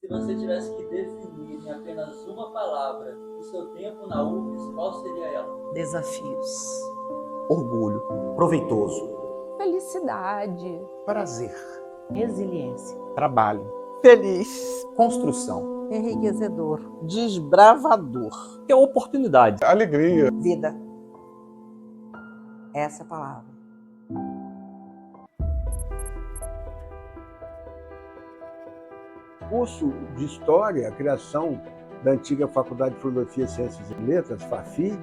Se você tivesse que definir em apenas uma palavra o seu tempo na UFES, qual seria ela? Desafios. Orgulho. Proveitoso. Felicidade. Prazer. Resiliência. Trabalho. Feliz. Construção. Enriquecedor. Desbravador. É oportunidade. Alegria. Vida. Essa palavra. Curso de História, a criação da antiga Faculdade de Filosofia, Ciências e Letras, FAFI,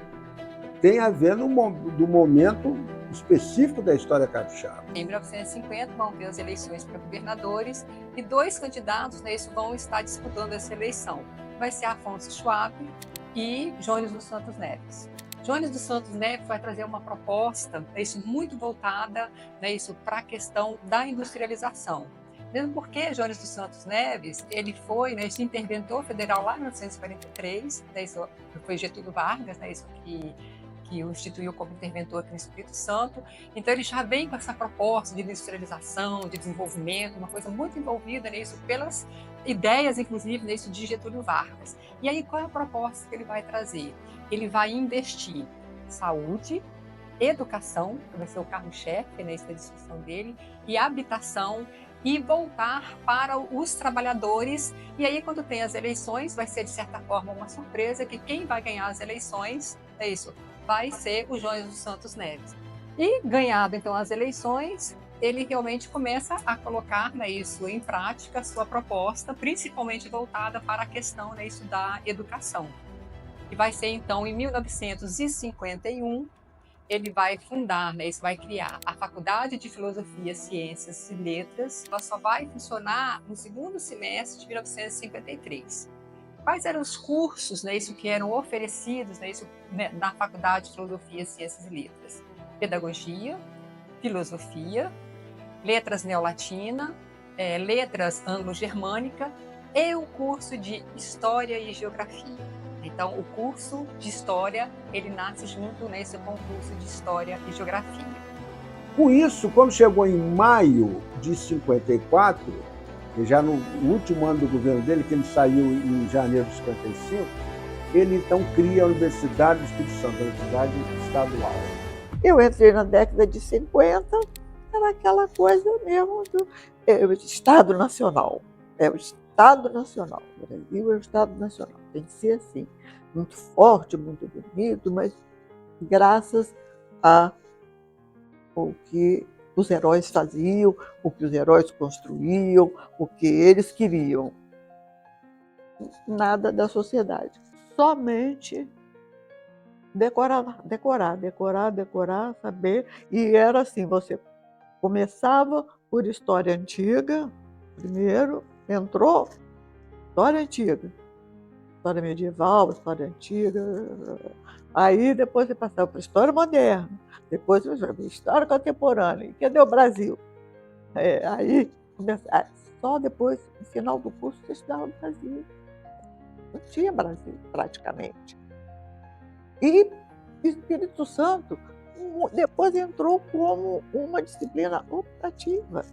tem a ver do momento específico da história capixaba. Em 1950 vão ter as eleições para governadores e dois candidatos vão estar disputando essa eleição. Vai ser Afonso Schwab e Jones dos Santos Neves. Jones dos Santos Neves vai trazer uma proposta muito voltada para a questão da industrialização. Mesmo porque Jones dos Santos Neves, ele foi esse interventor federal lá em 1943, foi Getúlio Vargas, isso que o instituiu como interventor aqui no Espírito Santo. Então ele já vem com essa proposta de industrialização, de desenvolvimento, uma coisa muito envolvida nisso, pelas ideias, inclusive, nisso de Getúlio Vargas. E aí qual é a proposta que ele vai trazer? Ele vai investir em saúde, educação, que vai ser o carro-chefe da discussão dele, e habitação, e voltar para os trabalhadores. E aí, quando tem as eleições, vai ser, de certa forma, uma surpresa que quem vai ganhar as eleições, vai ser o Jones dos Santos Neves. E, ganhado, então, as eleições, ele realmente começa a colocar isso em prática, a sua proposta, principalmente voltada para a questão da educação. E vai ser, então, em 1951, ele vai fundar, vai criar a Faculdade de Filosofia, Ciências e Letras. Ela só vai funcionar no segundo semestre de 1953. Quais eram os cursos que eram oferecidos na Faculdade de Filosofia, Ciências e Letras? Pedagogia, Filosofia, Letras Neolatina, Letras Anglo-Germânica e o curso de História e Geografia. Então, o curso de História, ele nasce junto com o curso de História e Geografia. Com isso, quando chegou em maio de 54, e já no último ano do governo dele, que ele saiu em janeiro de 55, ele então cria a Universidade do Espírito Santo, a Universidade Estadual. Eu entrei na década de 50, era aquela coisa mesmo do Estado Nacional. É o Estado Nacional. O Brasil é o Estado Nacional. Tem que ser assim. Muito forte, muito bonito, mas graças a o que os heróis faziam, o que os heróis construíam, o que eles queriam. Nada da sociedade. Somente decorar, saber. E era assim, você começava por história antiga, primeiro, entrou, história antiga. História medieval, história antiga. Aí depois você passava para a história moderna, depois você vai para a história contemporânea. E cadê o Brasil? Aí só depois, no final do curso, você estudava o Brasil. Não tinha Brasil, praticamente. E Espírito Santo depois entrou como uma disciplina optativa.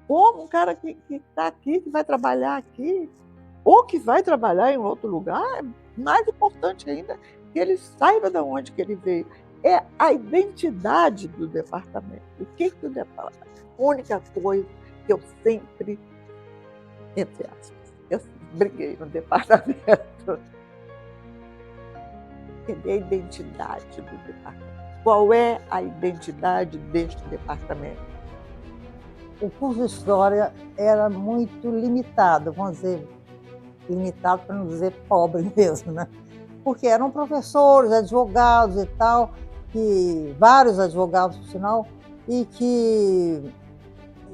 Como um cara que está aqui, que vai trabalhar aqui, ou que vai trabalhar em outro lugar, é mais importante ainda que ele saiba de onde que ele veio. É a identidade do departamento. O que o departamento? A única coisa que eu sempre, entre aspas, eu briguei no departamento. Cadê a identidade do departamento? Qual é a identidade deste departamento? O curso de História era muito limitado, vamos dizer, limitado para não dizer pobre mesmo, né? Porque eram professores, advogados e tal, vários advogados, por sinal, e que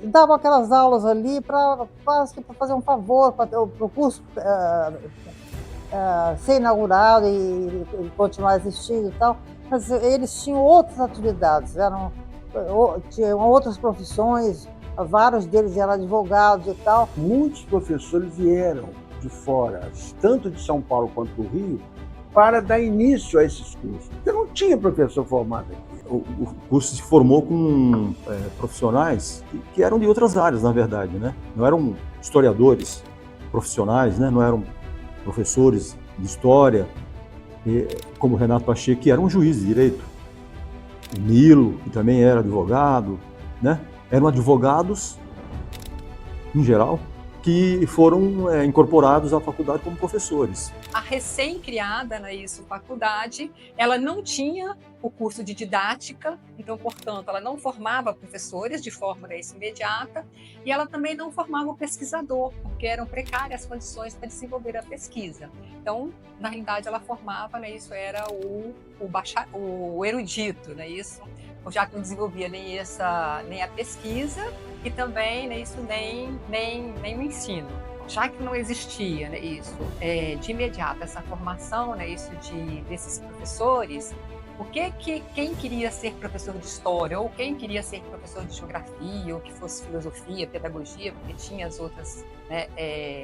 davam aquelas aulas ali para fazer um favor, para o curso ser inaugurado e continuar existindo e tal, mas eles tinham outras atividades, tinham outras profissões, vários deles eram advogados e tal. Muitos professores vieram de fora, tanto de São Paulo quanto do Rio, para dar início a esses cursos. Porque não tinha professor formado aqui. O curso se formou com profissionais que eram de outras áreas, na verdade, né? Não eram historiadores profissionais, né? Não eram professores de história, como o Renato Pacheco, que era um juiz de direito. O Nilo, que também era advogado, né? Eram advogados, em geral, que foram incorporados à faculdade como professores. A recém-criada, faculdade, ela não tinha o curso de didática, então, portanto, ela não formava professores de forma imediata e ela também não formava o pesquisador, porque eram precárias as condições para desenvolver a pesquisa. Então, na realidade, ela formava, era o erudito, já que não desenvolvia nem a pesquisa e também nem o ensino. Já que não existia de imediato essa formação desses professores, por que quem queria ser professor de história ou quem queria ser professor de geografia ou que fosse filosofia, pedagogia, porque tinha as outras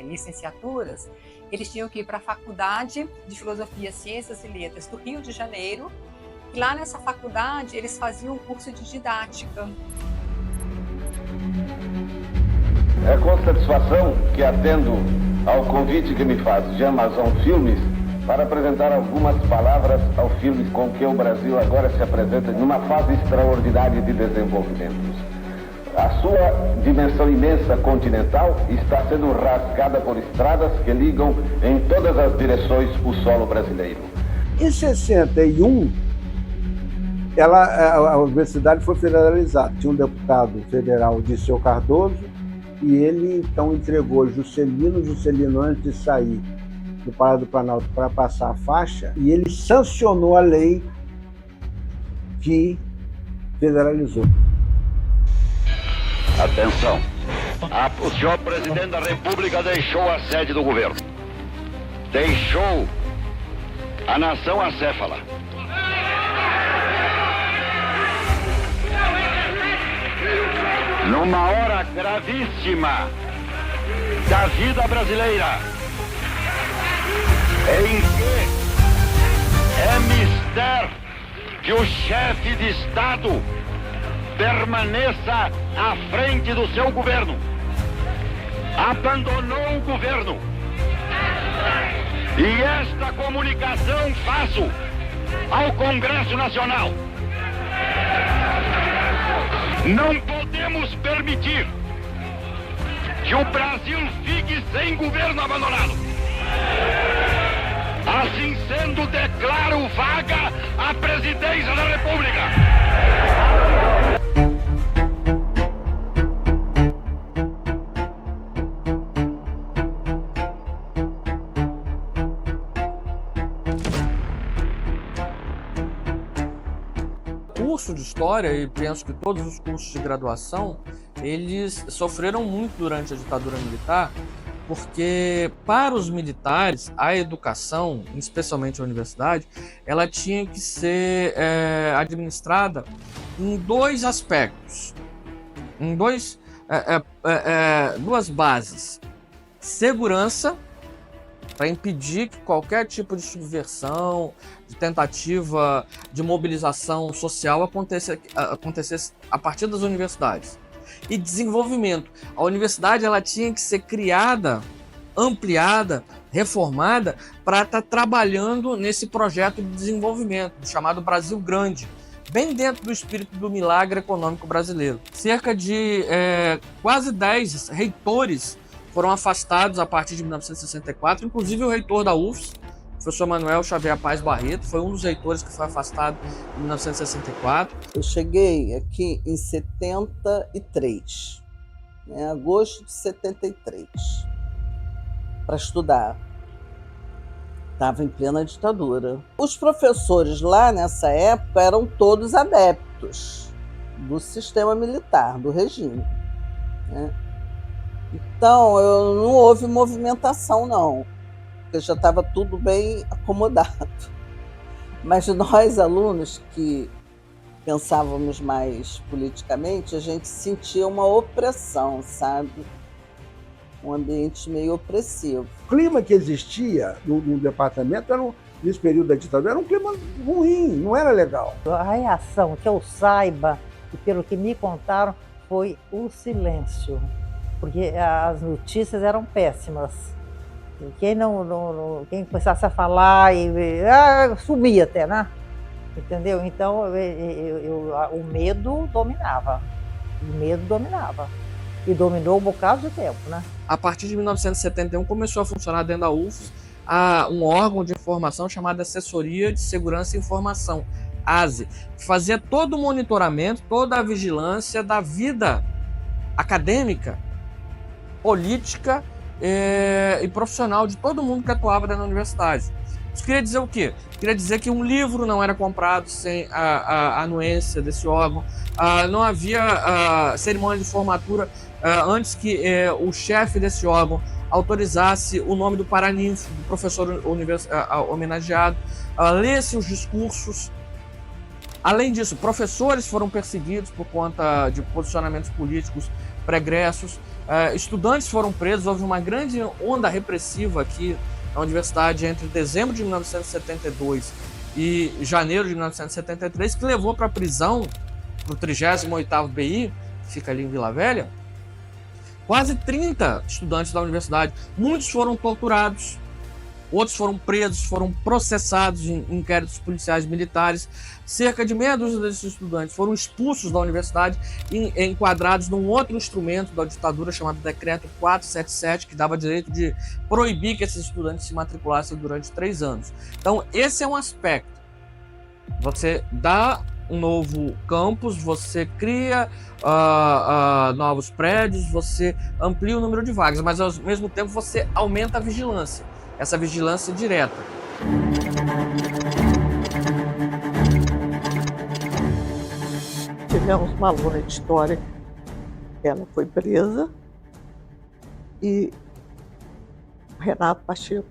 licenciaturas, eles tinham que ir para a Faculdade de Filosofia, Ciências e Letras do Rio de Janeiro, e lá nessa faculdade eles faziam um curso de didática. É com satisfação que atendo ao convite que me faz de Amazon Filmes para apresentar algumas palavras ao filme com que o Brasil agora se apresenta numa fase extraordinária de desenvolvimento. A sua dimensão imensa continental está sendo rasgada por estradas que ligam em todas as direções o solo brasileiro. Em 61, a universidade foi federalizada. Tinha um deputado federal, Dirceu Cardoso, e ele então entregou Juscelino antes de sair do Palácio do Planalto para passar a faixa, e ele sancionou a lei que federalizou. Atenção, o senhor presidente da República deixou a sede do governo, deixou a nação acéfala. Numa hora gravíssima da vida brasileira, em que é mister que o chefe de Estado permaneça à frente do seu governo. Abandonou o governo. E esta comunicação faço ao Congresso Nacional. Não podemos permitir que o Brasil fique sem governo abandonado. Assim sendo, declaro vaga a presidência da República. O curso de História, e penso que todos os cursos de graduação, eles sofreram muito durante a ditadura militar, porque para os militares, a educação, especialmente a universidade, ela tinha que ser administrada em dois aspectos, em duas bases: segurança, para impedir que qualquer tipo de subversão, de tentativa de mobilização social acontecesse a partir das universidades. E desenvolvimento. A universidade ela tinha que ser criada, ampliada, reformada para estar trabalhando nesse projeto de desenvolvimento, chamado Brasil Grande, bem dentro do espírito do milagre econômico brasileiro. Cerca de quase 10 reitores foram afastados a partir de 1964, inclusive o reitor da UFS, o professor Manuel Xavier Paz Barreto, foi um dos reitores que foi afastado em 1964. Eu cheguei aqui em 73, em agosto de 73, para estudar. Estava em plena ditadura. Os professores lá nessa época eram todos adeptos do sistema militar, do regime, né? Então, não houve movimentação, não, porque já estava tudo bem acomodado. Mas nós, alunos que pensávamos mais politicamente, a gente sentia uma opressão, sabe? Um ambiente meio opressivo. O clima que existia no departamento nesse período da ditadura, era um clima ruim, não era legal. A reação, que eu saiba, e pelo que me contaram, foi o silêncio, porque as notícias eram péssimas. Quem quem começasse a falar sumia até, né? Entendeu? Então o medo dominava. O medo dominava. E dominou um bocado de tempo, né? A partir de 1971 começou a funcionar dentro da UFES um órgão de informação chamado Assessoria de Segurança e Informação, ASE, que fazia todo o monitoramento, toda a vigilância da vida acadêmica, política e profissional de todo mundo que atuava dentro da universidade. Isso queria dizer o quê? Queria dizer que um livro não era comprado sem a anuência desse órgão, não havia cerimônia de formatura antes que o chefe desse órgão autorizasse o nome do paraninfo, do professor homenageado, lesse os discursos. Além disso, professores foram perseguidos por conta de posicionamentos políticos pregressos, estudantes foram presos, houve uma grande onda repressiva aqui na universidade entre dezembro de 1972 e janeiro de 1973, que levou para a prisão, para o 38º BI, que fica ali em Vila Velha, quase 30 estudantes da universidade. Muitos foram torturados, outros foram presos, foram processados em inquéritos policiais militares. Cerca de meia dúzia desses estudantes foram expulsos da universidade e enquadrados num outro instrumento da ditadura chamado Decreto 477, que dava direito de proibir que esses estudantes se matriculassem durante 3 anos. Então, esse é um aspecto. Você dá um novo campus, você cria novos prédios, você amplia o número de vagas, mas ao mesmo tempo você aumenta a vigilância, essa vigilância direta. Tivemos uma aluna de história, ela foi presa e Renato Pacheco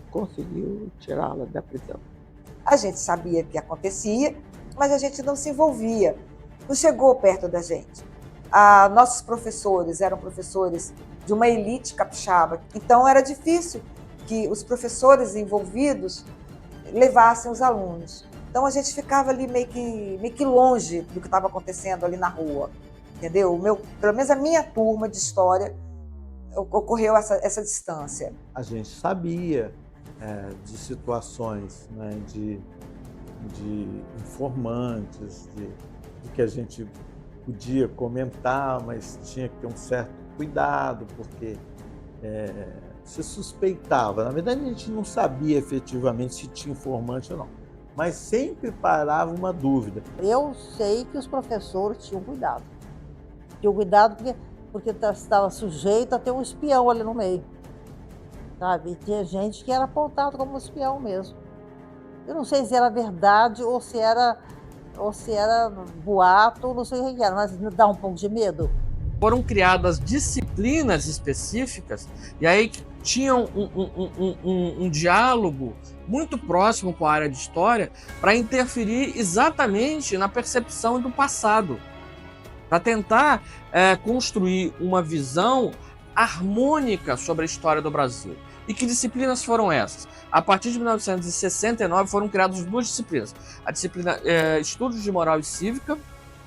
conseguiu tirá-la da prisão. A gente sabia que acontecia, mas a gente não se envolvia, não chegou perto da gente. Nossos professores eram professores de uma elite capixaba, então era difícil que os professores envolvidos levassem os alunos. Então a gente ficava ali meio que longe do que estava acontecendo ali na rua, entendeu? Pelo menos a minha turma de história ocorreu essa distância. A gente sabia de situações, né, de informantes, de que a gente podia comentar, mas tinha que ter um certo cuidado, porque se suspeitava. Na verdade, a gente não sabia efetivamente se tinha informante ou não, mas sempre parava uma dúvida. Eu sei que os professores tinham cuidado. Tinham cuidado porque estava sujeito a ter um espião ali no meio, sabe? E tinha gente que era apontado como espião mesmo. Eu não sei se era verdade ou se era boato, não sei o que era, mas dá um pouco de medo. Foram criadas disciplinas específicas e aí tinham um diálogo muito próximo com a área de história para interferir exatamente na percepção do passado, para tentar construir uma visão harmônica sobre a história do Brasil. E que disciplinas foram essas? A partir de 1969 foram criadas 2 disciplinas. A disciplina Estudos de Moral e Cívica,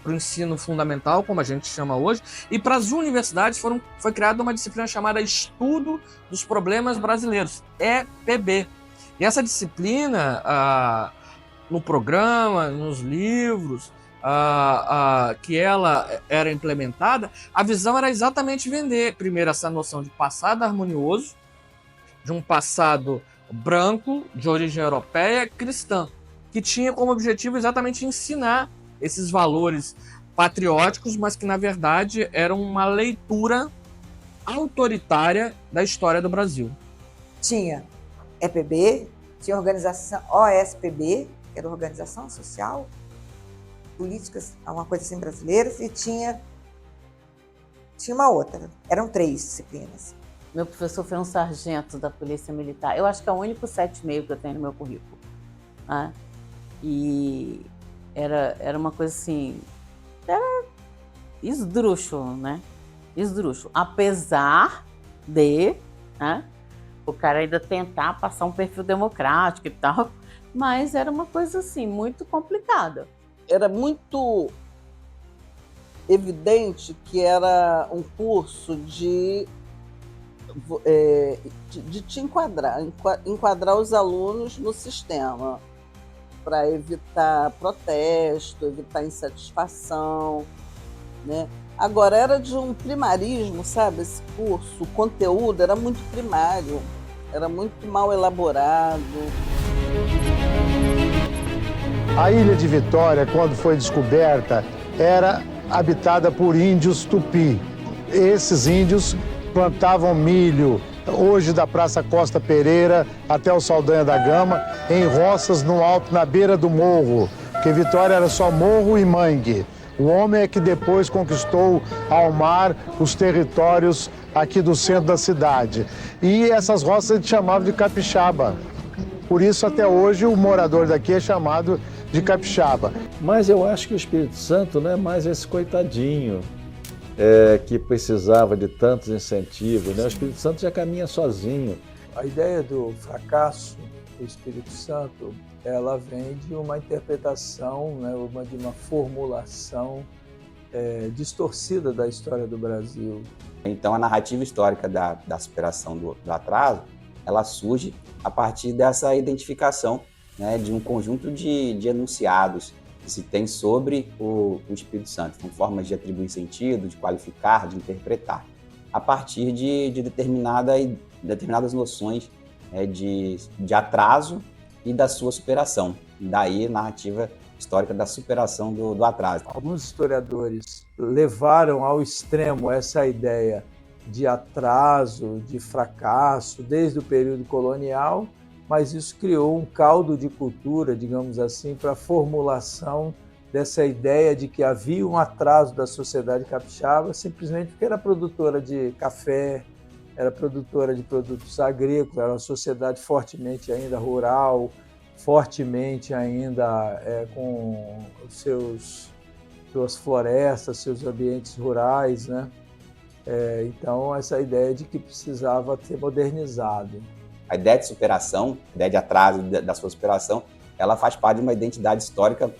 para o ensino fundamental, como a gente chama hoje, e para as universidades foi criada uma disciplina chamada Estudo dos Problemas Brasileiros, EPB. E essa disciplina, no programa, nos livros, que ela era implementada, a visão era exatamente vender, primeiro, essa noção de passado harmonioso, de um passado branco, de origem europeia, cristã, que tinha como objetivo exatamente ensinar esses valores patrióticos, mas que, na verdade, eram uma leitura autoritária da história do Brasil. Tinha EPB, tinha organização OSPB, que era Organização Social, Políticas, uma coisa assim, brasileiras, e tinha uma outra. Eram 3 disciplinas. Meu professor foi um sargento da Polícia Militar. Eu acho que é o único 7,5 que eu tenho no meu currículo. Né? E era uma coisa assim... Era esdrúxulo, né? Esdrúxulo. Apesar de... Né? O cara ainda tentar passar um perfil democrático e tal, mas era uma coisa assim, muito complicada. Era muito evidente que era um curso de te enquadrar os alunos no sistema, para evitar protesto, evitar insatisfação, né? Agora, era de um primarismo, sabe? Esse curso, o conteúdo era muito primário, era muito mal elaborado. A ilha de Vitória, quando foi descoberta, era habitada por índios tupi. Esses índios plantavam milho, hoje da Praça Costa Pereira até o Saldanha da Gama, em roças no alto, na beira do morro, porque Vitória era só morro e mangue. O homem é que depois conquistou ao mar os territórios aqui do centro da cidade. E essas roças a gente chamava de capixaba. Por isso, até hoje, o morador daqui é chamado de capixaba. Mas eu acho que o Espírito Santo não é mais esse coitadinho que precisava de tantos incentivos, né? O Espírito Santo já caminha sozinho. A ideia do fracasso do Espírito Santo, ela vem de uma interpretação, né, de uma formulação distorcida da história do Brasil. Então, a narrativa histórica da superação do atraso, ela surge a partir dessa identificação, né, de um conjunto de enunciados que se tem sobre o Espírito Santo. São formas de atribuir sentido, de qualificar, de interpretar, a partir de determinadas noções de atraso e da sua superação. Daí a narrativa histórica da superação do atraso. Alguns historiadores levaram ao extremo essa ideia de atraso, de fracasso, desde o período colonial, mas isso criou um caldo de cultura, digamos assim, para a formulação dessa ideia de que havia um atraso da sociedade capixaba simplesmente porque era produtora de café, era produtora de produtos agrícolas, era uma sociedade fortemente ainda rural, fortemente ainda com suas florestas, seus ambientes rurais, né? Então, essa ideia de que precisava ser modernizado. A ideia de superação, a ideia de atraso da sua superação, ela faz parte de uma identidade histórica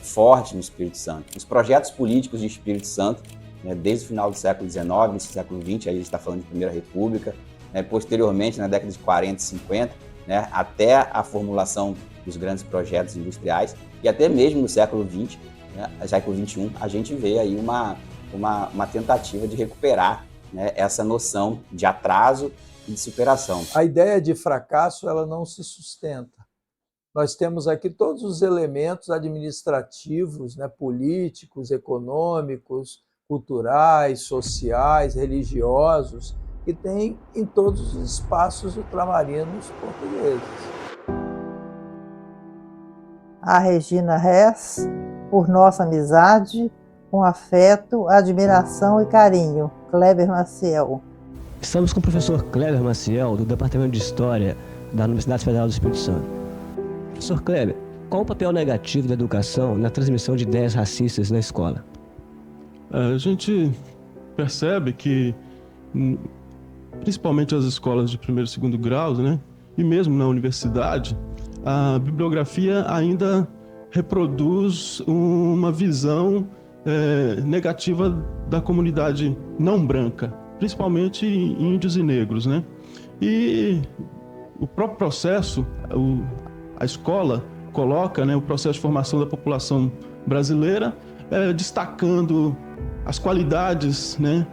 forte no Espírito Santo. Os projetos políticos de Espírito Santo, né, desde o final do século XIX, nesse século XX, aí a gente está falando de Primeira República, né, posteriormente, na década de 40 e 50, né, até a formulação dos grandes projetos industriais, e até mesmo no século XX, né, século XXI, a gente vê aí uma tentativa de recuperar, né, essa noção de atraso e de superação. A ideia de fracasso, ela não se sustenta. Nós temos aqui todos os elementos administrativos, né, políticos, econômicos, culturais, sociais, religiosos, que tem em todos os espaços ultramarinos portugueses. A Regina Hess, por nossa amizade, com afeto, admiração e carinho. Kleber Maciel. Estamos com o professor Kleber Maciel, do Departamento de História da Universidade Federal do Espírito Santo. Professor Kleber, qual o papel negativo da educação na transmissão de ideias racistas na escola? A gente percebe que, principalmente as escolas de primeiro e segundo graus, né, e mesmo na universidade, a bibliografia ainda reproduz uma visão negativa da comunidade não branca, principalmente índios e negros, né? E o próprio processo, a escola coloca, né, o processo de formação da população brasileira, destacando as qualidades, né,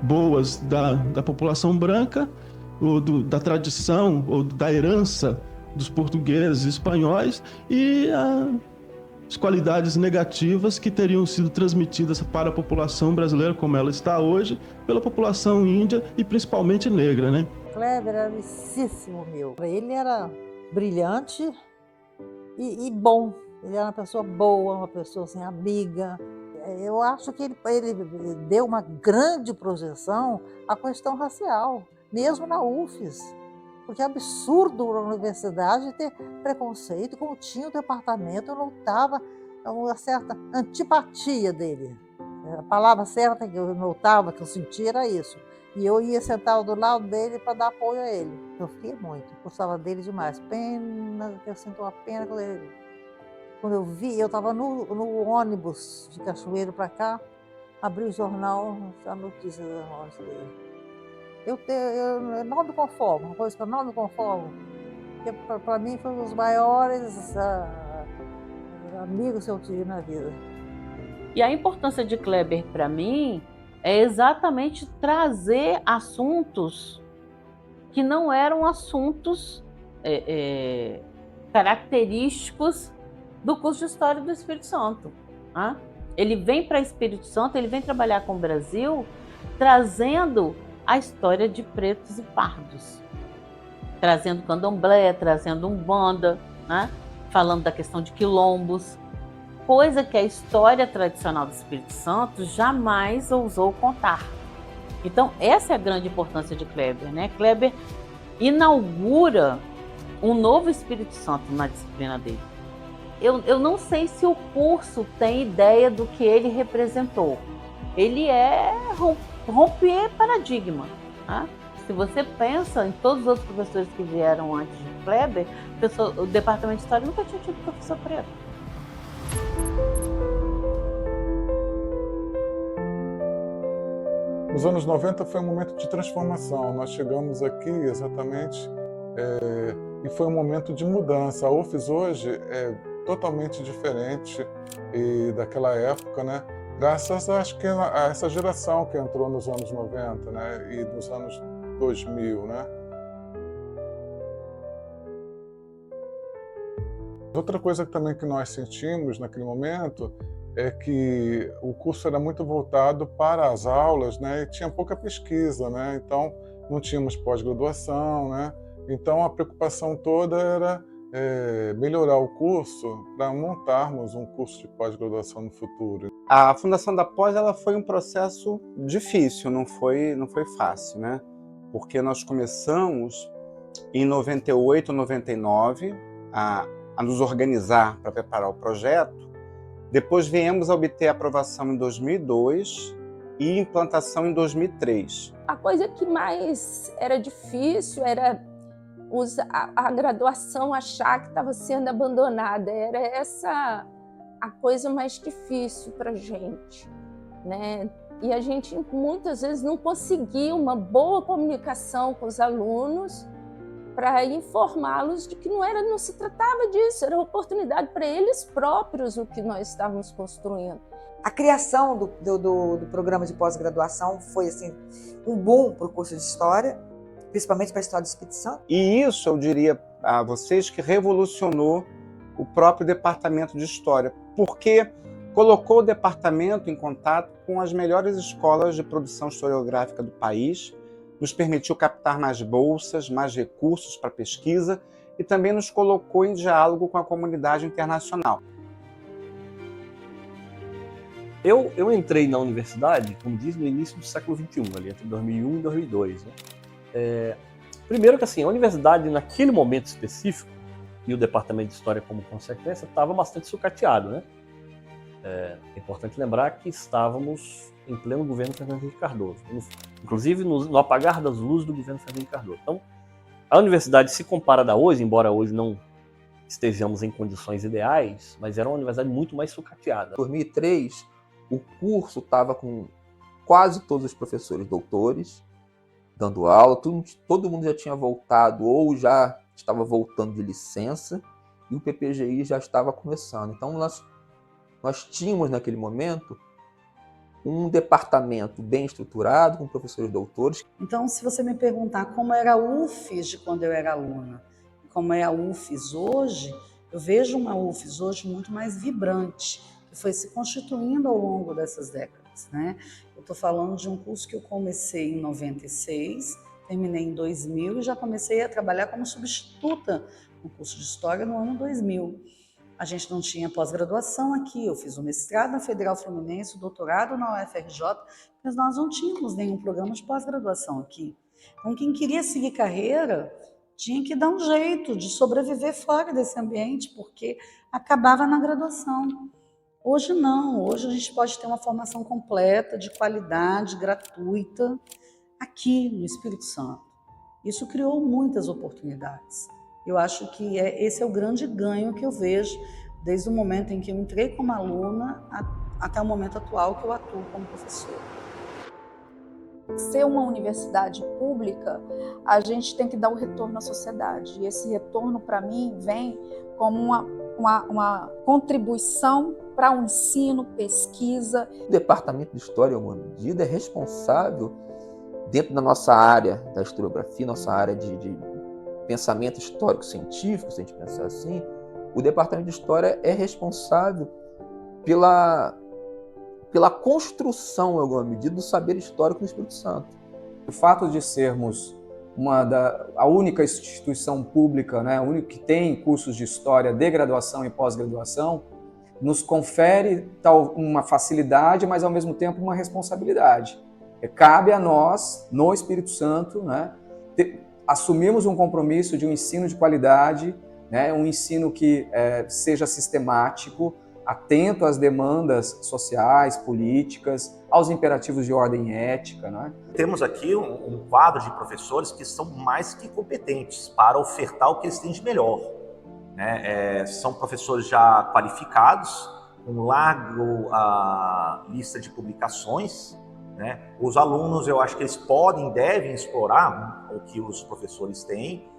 boas da população branca, ou da tradição, ou da herança dos portugueses e espanhóis, e as qualidades negativas que teriam sido transmitidas para a população brasileira, como ela está hoje, pela população índia e principalmente negra, né? Kleber era amicíssimo meu. Ele era brilhante e bom. Ele era uma pessoa boa, uma pessoa assim, amiga. Eu acho que ele deu uma grande projeção à questão racial, mesmo na UFES. Porque é absurdo na universidade ter preconceito, como tinha o departamento, eu notava uma certa antipatia dele. A palavra certa que eu notava, que eu sentia, era isso. E eu ia sentar do lado dele para dar apoio a ele. Eu fiquei muito, gostava dele demais. Pena, eu sinto uma pena quando eu vi, eu estava no ônibus de Cachoeiro para cá, abri o jornal, a notícia da morte dele. Eu não me conformo, uma coisa que eu não me conformo, porque para mim foi um dos maiores amigos que eu tive na vida. E a importância de Kleber para mim é exatamente trazer assuntos que não eram assuntos característicos do curso de História do Espírito Santo. Né? Ele vem para Espírito Santo, ele vem trabalhar com o Brasil, trazendo a história de pretos e pardos, trazendo candomblé, trazendo umbanda, né? Falando da questão de quilombos, coisa que a história tradicional do Espírito Santo jamais ousou contar. Então, essa é a grande importância de Kleber, né? Kleber inaugura um novo Espírito Santo na disciplina dele. Eu não sei se o curso tem ideia do que ele representou. Ele é romper paradigma. Tá? Se você pensa em todos os outros professores que vieram antes de Kleber, o departamento de História nunca tinha tido professor preto. Os anos 90 foi um momento de transformação. Nós chegamos aqui exatamente e foi um momento de mudança. A UFES hoje é totalmente diferente daquela época, né? Graças, acho que, a essa geração que entrou nos anos 90, né? E nos anos 2000, né? Outra coisa também que nós sentimos naquele momento é que o curso era muito voltado para as aulas, né? E tinha pouca pesquisa, né? Então não tínhamos pós-graduação, né? Então a preocupação toda era melhorar o curso para montarmos um curso de pós-graduação no futuro. A fundação da pós ela foi um processo difícil, não foi fácil, né? Porque nós começamos em 98, 99 a nos organizar para preparar o projeto. Depois viemos a obter aprovação em 2002 e implantação em 2003. A coisa que mais era difícil era a graduação achar que estava sendo abandonada. Era essa a coisa mais difícil para a gente, né? E a gente muitas vezes não conseguia uma boa comunicação com os alunos para informá-los de que não se tratava disso, era oportunidade para eles próprios o que nós estávamos construindo. A criação do programa de pós-graduação foi assim, um boom para o curso de História, principalmente para a História do Espírito Santo. E isso, eu diria a vocês, que revolucionou o próprio departamento de História, porque colocou o departamento em contato com as melhores escolas de produção historiográfica do país, nos permitiu captar mais bolsas, mais recursos para pesquisa e também nos colocou em diálogo com a comunidade internacional. Eu entrei na universidade, como diz, no início do século XXI, ali entre 2001 e 2002. Né? Primeiro que assim, a universidade naquele momento específico, e o departamento de História como consequência, estava bastante sucateado. Né? É importante lembrar que estávamos em pleno governo Fernando Henrique Cardoso, inclusive no apagar das luzes do governo Fernando Henrique Cardoso. Então, a universidade se compara a hoje, embora hoje não estejamos em condições ideais, mas era uma universidade muito mais sucateada. Em 2003, o curso estava com quase todos os professores doutores dando aula, todo mundo já tinha voltado ou já estava voltando de licença e o PPGI já estava começando. Então, nós tínhamos naquele momento um departamento bem estruturado, com professores doutores. Então, se você me perguntar como era a UFES de quando eu era aluna, como é a UFES hoje, eu vejo uma UFES hoje muito mais vibrante, que foi se constituindo ao longo dessas décadas. Né? Eu estou falando de um curso que eu comecei em 96, terminei em 2000 e já comecei a trabalhar como substituta no curso de História no ano 2000. A gente não tinha pós-graduação aqui, eu fiz o mestrado na Federal Fluminense, o doutorado na UFRJ, mas nós não tínhamos nenhum programa de pós-graduação aqui. Então, quem queria seguir carreira tinha que dar um jeito de sobreviver fora desse ambiente, porque acabava na graduação. Hoje não, hoje a gente pode ter uma formação completa, de qualidade, gratuita, aqui no Espírito Santo. Isso criou muitas oportunidades. Eu acho que esse é o grande ganho que eu vejo desde o momento em que eu entrei como aluna até o momento atual que eu atuo como professora. Ser uma universidade pública, a gente tem que dar o retorno à sociedade. E esse retorno, para mim, vem como uma contribuição para o ensino, pesquisa. O Departamento de História, em alguma medida, é responsável, dentro da nossa área da historiografia, nossa área de pensamento histórico-científico, se a gente pensar assim, o Departamento de História é responsável pela construção, em alguma medida, do saber histórico no Espírito Santo. O fato de sermos a única instituição pública, né, a única que tem cursos de história de graduação e pós-graduação, nos confere uma facilidade, mas ao mesmo tempo uma responsabilidade. Cabe a nós, no Espírito Santo, né, assumirmos um compromisso de um ensino de qualidade, né, um ensino que seja sistemático, atento às demandas sociais, políticas, aos imperativos de ordem ética, né? Temos aqui um quadro de professores que são mais que competentes para ofertar o que eles têm de melhor, né? São professores já qualificados, com larga lista de publicações, né? Os alunos, eu acho que eles podem e devem explorar o que os professores têm.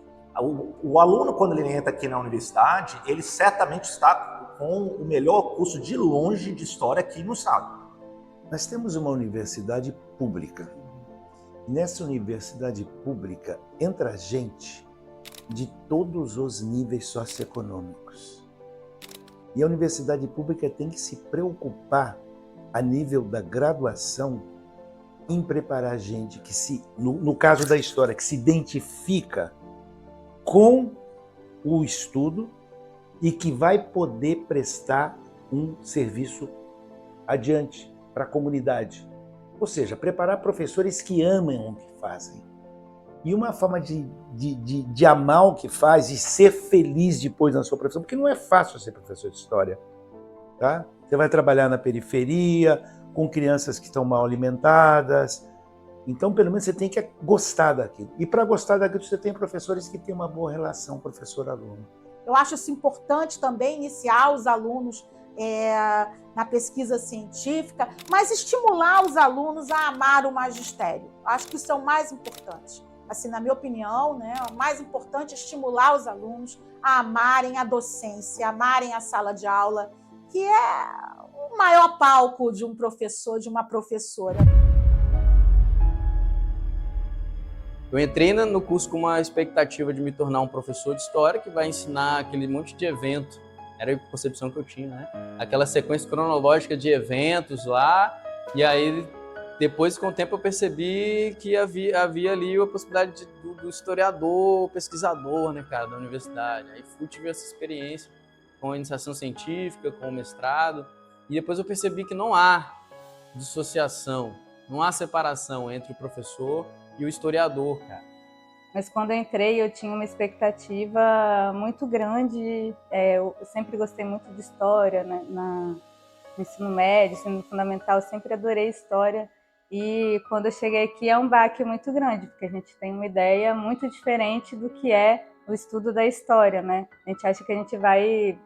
O aluno, quando ele entra aqui na universidade, ele certamente está com o melhor curso de longe de história aqui no estado. Nós temos uma universidade pública. Nessa universidade pública entra gente de todos os níveis socioeconômicos. E a universidade pública tem que se preocupar, a nível da graduação, em preparar gente que no caso da história, que se identifica com o estudo e que vai poder prestar um serviço adiante para a comunidade. Ou seja, preparar professores que amam o que fazem. E uma forma de amar o que faz e ser feliz depois na sua profissão, porque não é fácil ser professor de história. Tá? Você vai trabalhar na periferia, com crianças que estão mal alimentadas. Então, pelo menos, você tem que gostar daquilo. E para gostar daquilo, você tem professores que têm uma boa relação professor-aluno. Eu acho isso importante também, iniciar os alunos na pesquisa científica, mas estimular os alunos a amar o magistério. Acho que isso é o mais importante. Assim, na minha opinião, né, o mais importante é estimular os alunos a amarem a docência, amarem a sala de aula, que é o maior palco de um professor, de uma professora. Eu entrei no curso com uma expectativa de me tornar um professor de história que vai ensinar aquele monte de evento. Era a concepção que eu tinha, né? Aquela sequência cronológica de eventos lá. E aí, depois, com o tempo, eu percebi que havia ali a possibilidade do historiador, pesquisador, né, cara, da universidade. Aí tive essa experiência com a iniciação científica, com o mestrado. E depois eu percebi que não há dissociação, não há separação entre o professor e o historiador, cara. Mas quando eu entrei, eu tinha uma expectativa muito grande. Eu sempre gostei muito de história, né? No ensino médio, ensino fundamental, eu sempre adorei história. E quando eu cheguei aqui, é um baque muito grande, porque a gente tem uma ideia muito diferente do que é o estudo da história, né? A gente acha que a gente vai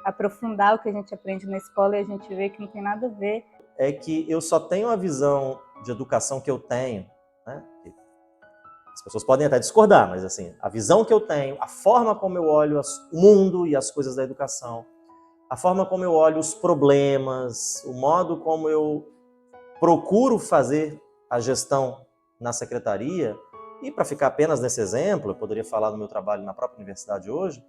aprofundar o que a gente aprende na escola e a gente vê que não tem nada a ver. É que eu só tenho a visão de educação que eu tenho, né? As pessoas podem até discordar, mas assim, a visão que eu tenho, a forma como eu olho o mundo e as coisas da educação, a forma como eu olho os problemas, o modo como eu procuro fazer a gestão na secretaria, e para ficar apenas nesse exemplo, eu poderia falar do meu trabalho na própria universidade hoje,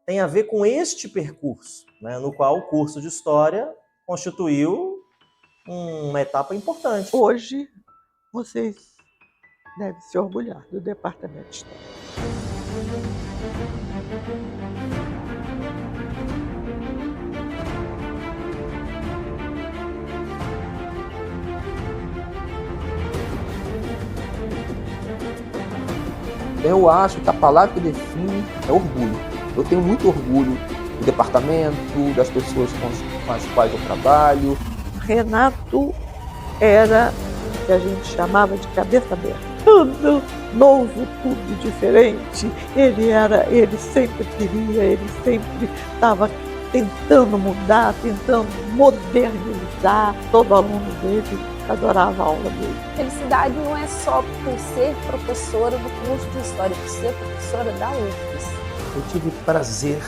tem a ver com este percurso, né, no qual o curso de História constituiu uma etapa importante. Hoje, vocês devem se orgulhar do Departamento de História. Eu acho que a palavra que define é orgulho. Eu tenho muito orgulho do departamento, das pessoas com as quais eu trabalho. Renato era que a gente chamava de cabeça aberta. Tudo novo, tudo diferente. Ele sempre queria, ele sempre estava tentando mudar, tentando modernizar. Todo aluno dele adorava a aula dele. Felicidade não é só por ser professora do curso de História, por ser professora da UFES. Eu tive prazer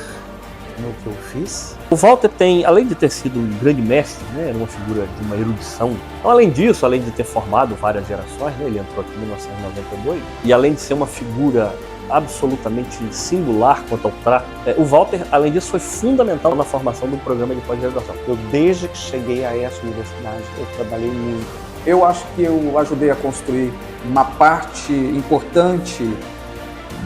no que eu fiz. O Walter tem, além de ter sido um grande mestre, né, era uma figura de uma erudição. Então, além disso, além de ter formado várias gerações, né, ele entrou aqui em 1992, e além de ser uma figura absolutamente singular quanto ao trato, o Walter, além disso, foi fundamental na formação do programa de pós-graduação. Eu, desde que cheguei a essa universidade, eu trabalhei muito. Eu acho que eu ajudei a construir uma parte importante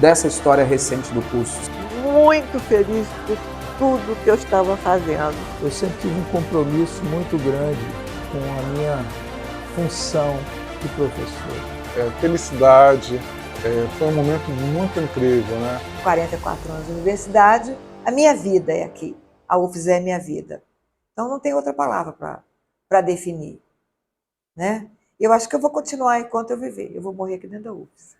dessa história recente do curso. Muito feliz por tudo que eu estava fazendo. Eu sempre tive um compromisso muito grande com a minha função de professor. Felicidade, foi um momento muito incrível, né? 44 anos de universidade, a minha vida é aqui. A UFES é a minha vida. Então não tem outra palavra para definir, né? Eu acho que eu vou continuar enquanto eu viver. Eu vou morrer aqui dentro da UFES.